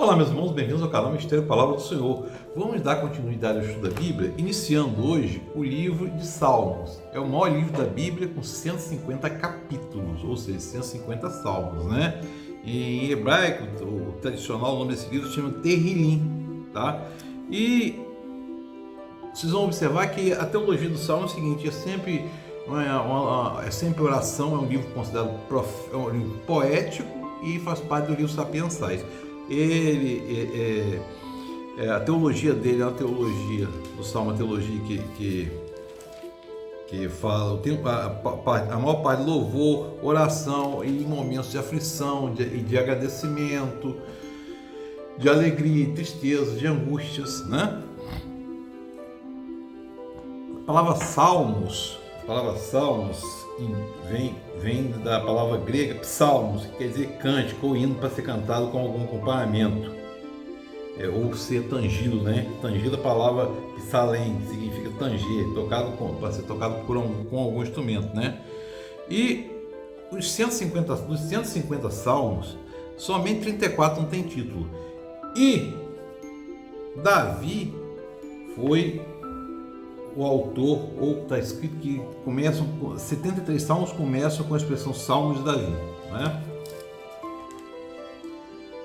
Olá, meus irmãos, bem-vindos ao canal Mistério Palavra do Senhor. Vamos dar continuidade ao estudo da Bíblia, iniciando hoje o livro de Salmos. É o maior livro da Bíblia com 150 capítulos, ou seja, 150 salmos, né? Em hebraico, o tradicional nome desse livro se chama Terrilim, tá? E vocês vão observar que a teologia do Salmo é o seguinte, é sempre oração, é um livro considerado um livro poético e faz parte do livro Sapiensais. A teologia dele é uma teologia do Salmo, uma teologia que fala a maior parte de louvor, oração e momentos de aflição e de agradecimento, de alegria, tristeza, de angústias, né? A palavra salmos vem da palavra grega psalmos, que quer dizer cântico ou hino para ser cantado com algum acompanhamento, ou ser tangido, né? Tangido, a palavra psalém, que significa tanger, para ser tocado com algum instrumento, né? E dos 150 salmos, somente 34 não tem título. E Davi foi o autor, ou está escrito que 73 salmos começam com a expressão Salmos de Davi, né?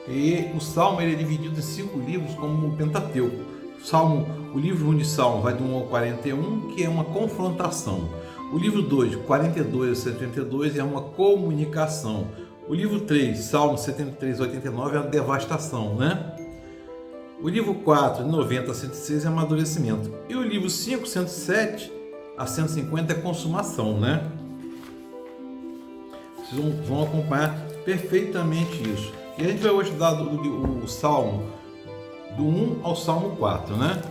E o Salmo ele é dividido em 5 livros como o Pentateuco. O livro 1 de Salmo vai do 1 ao 41, que é uma confrontação. O livro 2, de 42 a 72, é uma comunicação. O livro 3, Salmo 73 a 89, é uma devastação, né? O livro 4, de 90 a 106, é amadurecimento. E o livro 5, 107 a 150 é consumação, né? Vocês vão acompanhar perfeitamente isso. E a gente vai hoje estudar o Salmo do 1 ao Salmo 4, né?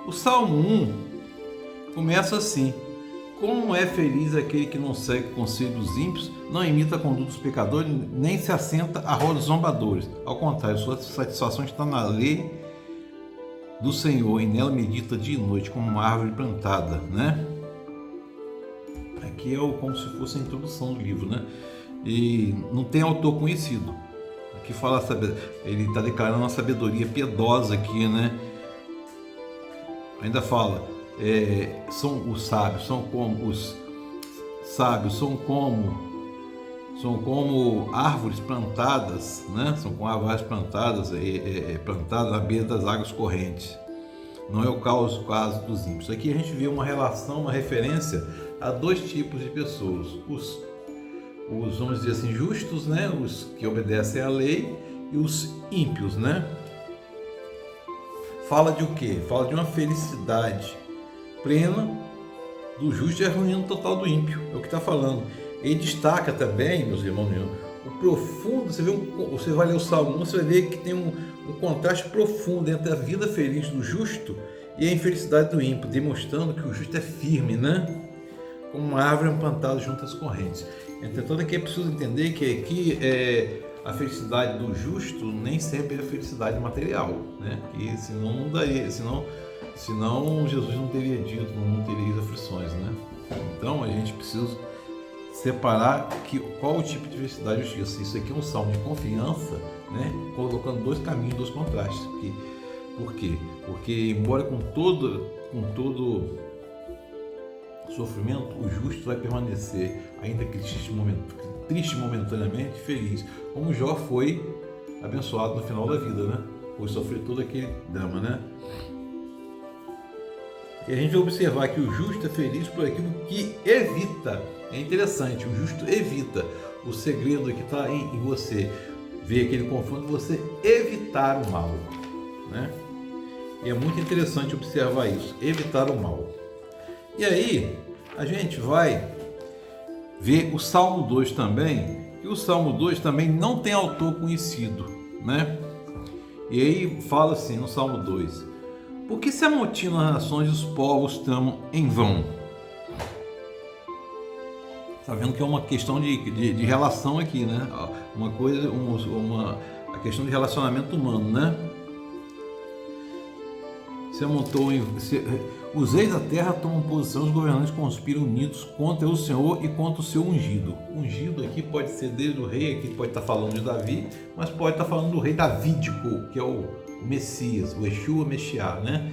O Salmo 1 começa assim: como é feliz aquele que não segue o conselho dos ímpios, não imita a conduta dos pecadores, nem se assenta à roda dos zombadores. Ao contrário, sua satisfação está na lei do Senhor, e nela medita dia e noite como uma árvore plantada, né? Aqui é como se fosse a introdução do livro, né? E não tem autor conhecido. Aqui fala, ele está declarando uma sabedoria piedosa aqui, né? Ainda fala, os sábios são como árvores plantadas, né? São como árvores plantadas, plantadas à beira das águas correntes. Não é o caso dos ímpios. Aqui a gente vê uma relação, uma referência a dois tipos de pessoas: os vamos dizer assim, justos, né? Os que obedecem à lei, e os ímpios, né? Fala de o quê? Fala de uma felicidade plena do justo e a ruína total do ímpio. É o que está falando. Ele destaca também, meus irmãos, o profundo. Você vai ler o Salmo 1, você vai ver que tem um contraste profundo entre a vida feliz do justo e a infelicidade do ímpio, demonstrando que o justo é firme, né? Como uma árvore plantada junto às correntes. Entretanto, aqui é preciso entender que a felicidade do justo nem sempre é a felicidade material, né? Que senão não daria, senão Jesus não teria dito, não teria aflições, né? Então a gente precisa separar qual o tipo de felicidade e justiça. Isso aqui é um salmo de confiança, né? Colocando dois caminhos, dois contrastes. Por quê? Porque embora com todo sofrimento, o justo vai permanecer, ainda que triste momentaneamente, feliz, como Jó foi abençoado no final da vida, né? Por sofrer todo aquele drama, né? E a gente vai observar que o justo é feliz por aquilo que evita. É interessante, o justo evita. O segredo aqui está em você ver aquele confronto, você evitar o mal, né? E é muito interessante observar isso, evitar o mal. E aí, a gente vai ver o Salmo 2 também, e o Salmo 2 também não tem autor conhecido, né? E aí fala assim no Salmo 2: por que se amotinam as nações e os povos tramam em vão? Está vendo que é uma questão de relação aqui, né? A questão de relacionamento humano, né? Os reis da terra tomam posição, os governantes conspiram unidos contra o Senhor e contra o seu ungido. Ungido aqui pode ser desde o rei, aqui pode estar falando de Davi, mas pode estar falando do rei davídico, que é o Messias, o Yeshua Meshiach, né?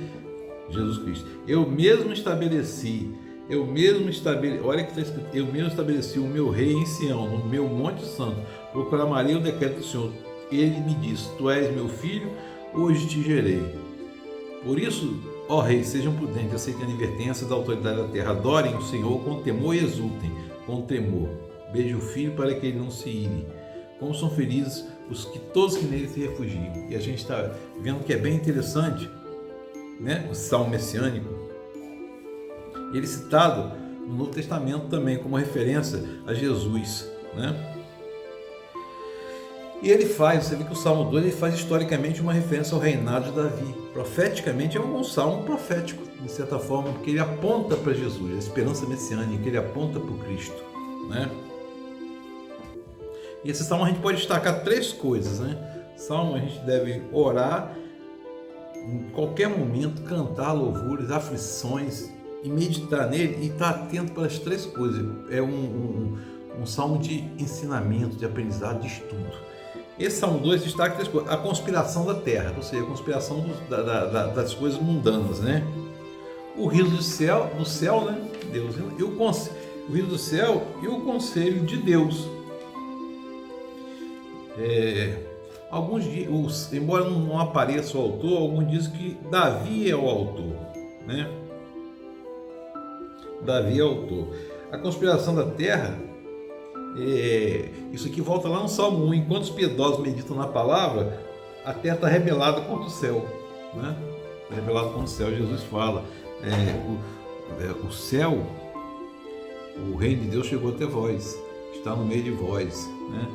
Jesus Cristo. Eu mesmo estabeleci o meu rei em Sião, no meu monte santo, proclamarei o decreto do Senhor. Ele me disse: tu és meu filho, hoje te gerei. Por isso, ó reis, sejam prudentes, aceitem a advertência da autoridade da terra, adorem o Senhor com temor e exultem com temor. Beijem o filho para que ele não se ire. Como são felizes todos que nele se refugiam. E a gente está vendo que é bem interessante, né? O salmo messiânico, ele é citado no Novo Testamento também como referência a Jesus, né? E ele faz, você vê que o Salmo 2 ele faz historicamente uma referência ao reinado de Davi. Profeticamente é um salmo profético, de certa forma, porque ele aponta para Jesus, a esperança messiânica, ele aponta para o Cristo, né? E esse salmo a gente pode destacar 3 coisas, né? Salmo a gente deve orar em qualquer momento, cantar louvores, aflições e meditar nele e estar atento para as 3 coisas. É um salmo de ensinamento, de aprendizado, de estudo. Esse Salmo 2 destaca 3 coisas: a conspiração da terra, ou seja, a conspiração das coisas mundanas, né? O riso do céu, né? Deus, e o riso do céu e o conselho de Deus. Embora não apareça o autor, alguns dizem que Davi é o autor, né? Davi é o autor. A conspiração da terra, isso aqui volta lá no Salmo 1. Enquanto os piedosos meditam na palavra, a terra está rebelada contra o céu, né? Está rebelada contra o céu. Jesus fala, o céu, o reino de Deus chegou até vós, está no meio de vós, né?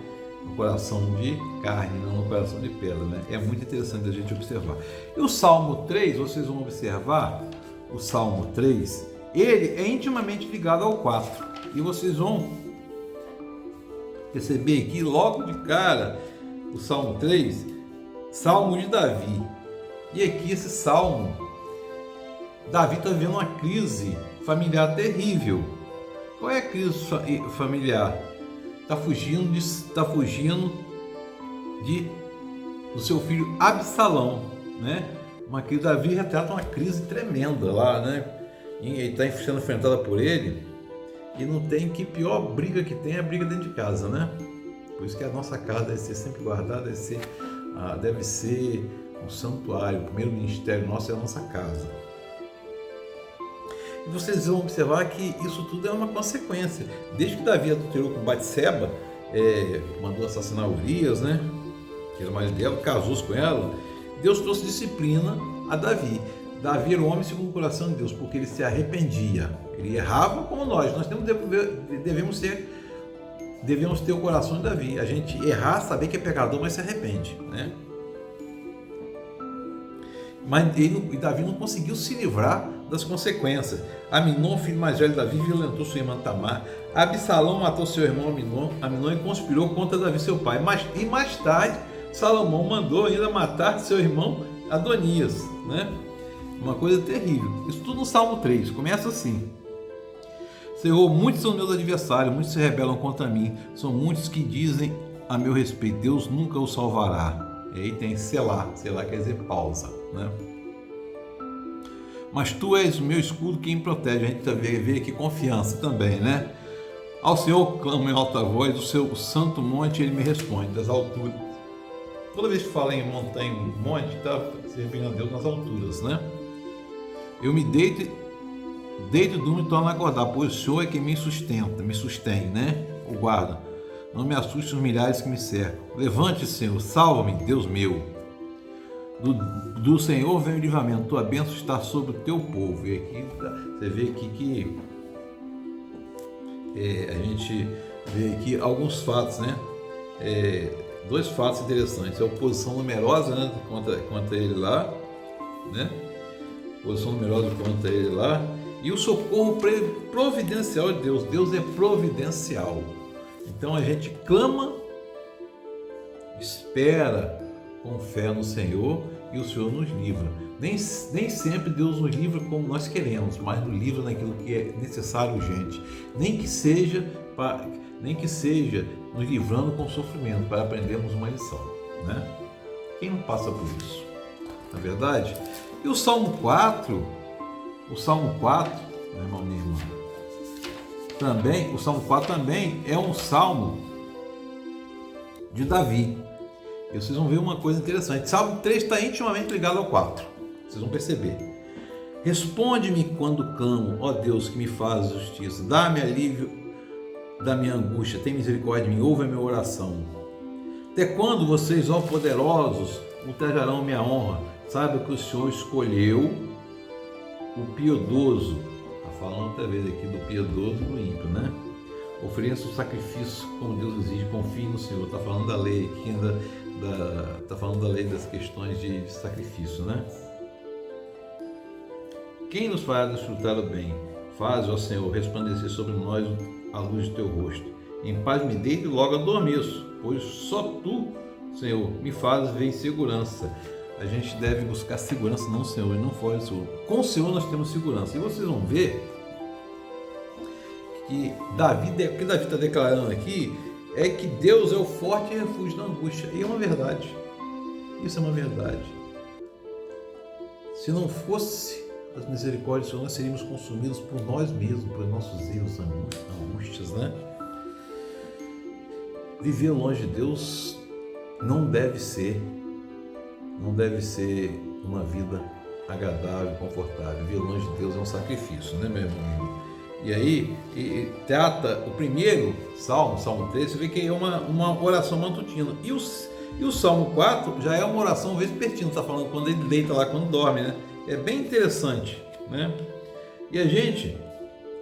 No coração de carne, não no coração de pedra, né? É muito interessante a gente observar. E o Salmo 3, vocês vão observar, o Salmo 3, ele é intimamente ligado ao 4. E vocês vão perceber aqui, logo de cara, o Salmo 3, Salmo de Davi. E aqui esse Salmo, Davi está vivendo uma crise familiar terrível. Qual é a crise familiar? Está fugindo do seu filho Absalão, né? Davi retrata uma crise tremenda lá, né? E ele está sendo enfrentada por ele, e não tem que pior briga que tem é a briga dentro de casa, né? Por isso que a nossa casa deve ser sempre guardada, deve ser um santuário. O primeiro ministério nosso é a nossa casa. E vocês vão observar que isso tudo é uma consequência. Desde que Davi adulterou com Batseba, mandou assassinar Urias, né? Que era mais dela, casou-se com ela. Deus trouxe disciplina a Davi. Davi era um homem segundo o coração de Deus, porque ele se arrependia. Ele errava como nós devemos ter o coração de Davi. A gente errar, saber que é pecador, mas se arrepende, né? Mas Davi não conseguiu se livrar das consequências. Aminon, filho mais velho de Davi, violentou sua irmã Tamar. Absalão matou seu irmão Aminon e conspirou contra Davi, seu pai. E mais tarde, Salomão mandou ainda matar seu irmão Adonias, né? Uma coisa terrível. Isso tudo no Salmo 3. Começa assim: Senhor, muitos são meus adversários, muitos se rebelam contra mim. São muitos que dizem a meu respeito: Deus nunca o salvará. E aí tem Selá. Selá quer dizer pausa, né? Mas tu és o meu escudo que me protege. A gente vê aqui confiança também, né? Ao Senhor clamo em alta voz, do seu santo monte ele me responde, das alturas. Toda vez que fala em montanha, monte, está se referindo a Deus nas alturas, né? Eu me deito e durmo e torno a acordar, pois o Senhor é quem me sustém, né? O guarda. Não me assuste os milhares que me cercam. Levante, Senhor, salva-me, Deus meu. Do Senhor vem o livramento, tua bênção está sobre o teu povo. E aqui você vê aqui que a gente vê aqui alguns fatos, né? 2 fatos interessantes: a oposição numerosa, né, contra ele lá, né? Oposição numerosa contra ele lá, e o socorro providencial de Deus. Deus é providencial. Então a gente clama, espera, com fé no Senhor e o Senhor nos livra. Nem sempre Deus nos livra como nós queremos, mas nos livra naquilo que é necessário e urgente. Nem que seja nos livrando com sofrimento, para aprendermos uma lição, né? Quem não passa por isso? Na verdade? E o Salmo 4, meu irmão, minha irmã, também, o Salmo 4 também é um salmo de Davi. E vocês vão ver uma coisa interessante. Salmo 3 está intimamente ligado ao 4. Vocês vão perceber. Responde-me quando clamo, ó Deus que me faz justiça. Dá-me alívio da minha angústia. Tem misericórdia de mim. Ouve a minha oração. Até quando vocês, ó poderosos, ultrajarão minha honra? Saiba que o Senhor escolheu o piedoso. Está falando outra vez aqui do piedoso e do ímpio, né? Ofereça o sacrifício como Deus exige, confie no Senhor. Está falando da lei aqui, está falando da lei das questões de sacrifício, né? Quem nos fará desfrutar o bem? Faz, ó Senhor, resplandecer sobre nós a luz do teu rosto. Em paz me deito e logo adormeço, pois só tu, Senhor, me fazes ver em segurança. A gente deve buscar segurança, não Senhor, e não fora do Senhor. Com o Senhor nós temos segurança. E vocês vão ver que o que Davi está declarando aqui é que Deus é o forte refúgio da angústia. E é uma verdade. Isso é uma verdade. Se não fosse as misericórdias do Senhor, nós seríamos consumidos por nós mesmos, por nossos erros, angústias, né? Viver longe de Deus não deve ser uma vida agradável, confortável. Viver longe de Deus é um sacrifício, né, meu irmão? E aí, trata o primeiro Salmo, Salmo 3, você vê que é uma oração matutina. E o Salmo 4 já é uma oração vespertina, está falando quando ele deita lá, quando dorme, né? É bem interessante, né? E a gente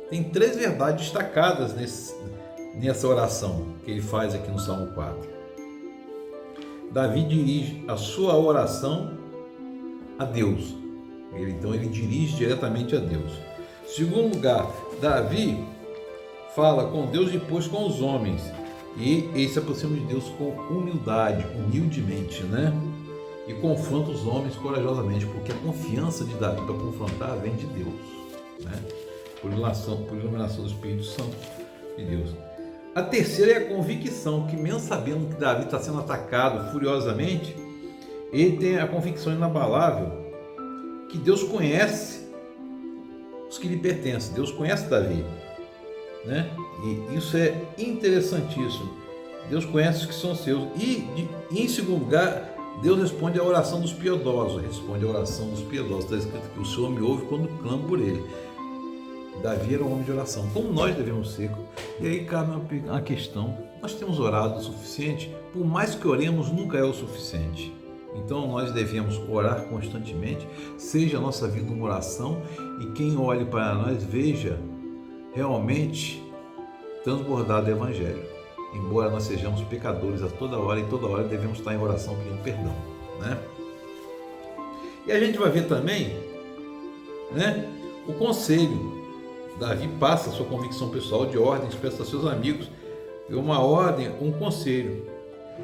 tem 3 verdades destacadas nessa oração que ele faz aqui no Salmo 4. Davi dirige a sua oração a Deus. Então ele dirige diretamente a Deus. Segundo lugar, Davi fala com Deus e depois com os homens. E ele se aproxima de Deus com humildade, humildemente, né? E confronta os homens corajosamente, porque a confiança de Davi para confrontar vem de Deus, né? Por iluminação do Espírito Santo de Deus. A terceira é a convicção, que mesmo sabendo que Davi está sendo atacado furiosamente, ele tem a convicção inabalável que Deus conhece os que lhe pertencem. Deus conhece Davi, né? E isso é interessantíssimo. Deus conhece os que são seus. E em segundo lugar, Deus responde à oração dos piedosos. Responde à oração dos piedosos. Está escrito que o Senhor me ouve quando clamo por ele. Davi era um homem de oração, como nós devemos ser. E aí cabe uma questão. Nós temos orado o suficiente? Por mais que oremos, nunca é o suficiente. Então nós devemos orar constantemente, seja a nossa vida uma oração, e quem olhe para nós veja realmente transbordado o Evangelho. Embora nós sejamos pecadores a toda hora, e toda hora devemos estar em oração pedindo perdão, né? E a gente vai ver também, né, o conselho. Davi passa a sua convicção pessoal de ordem, expressa a seus amigos. É uma ordem, um conselho.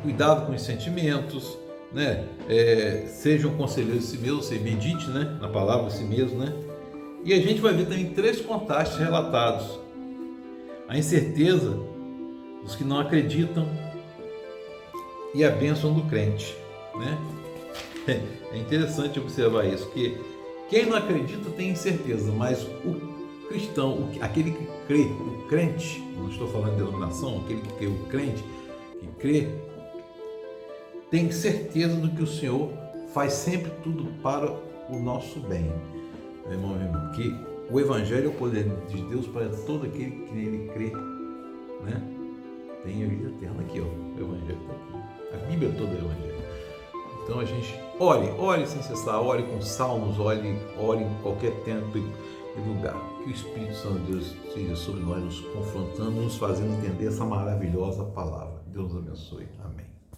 Cuidado com os sentimentos, né? Seja um conselheiro de si mesmo, você medite, né, na palavra de si mesmo, né? E a gente vai ver também 3 contrastes relatados. A incerteza dos que não acreditam e a bênção do crente, né? É interessante observar isso, que quem não acredita tem incerteza, mas o cristão, aquele que crê, o crente, não estou falando de denominação, aquele que crê, o crente que crê, tem certeza do que o Senhor faz sempre tudo para o nosso bem. Meu irmão, que o Evangelho é o poder de Deus para todo aquele que nele crê, né? Tem a vida eterna aqui, ó. O Evangelho está aqui. A Bíblia toda é o Evangelho. Então a gente ore sem cessar, ore com salmos, ore em qualquer tempo e lugar. Que o Espírito Santo de Deus seja sobre nós, nos confrontando, nos fazendo entender essa maravilhosa palavra. Deus nos abençoe. Amém.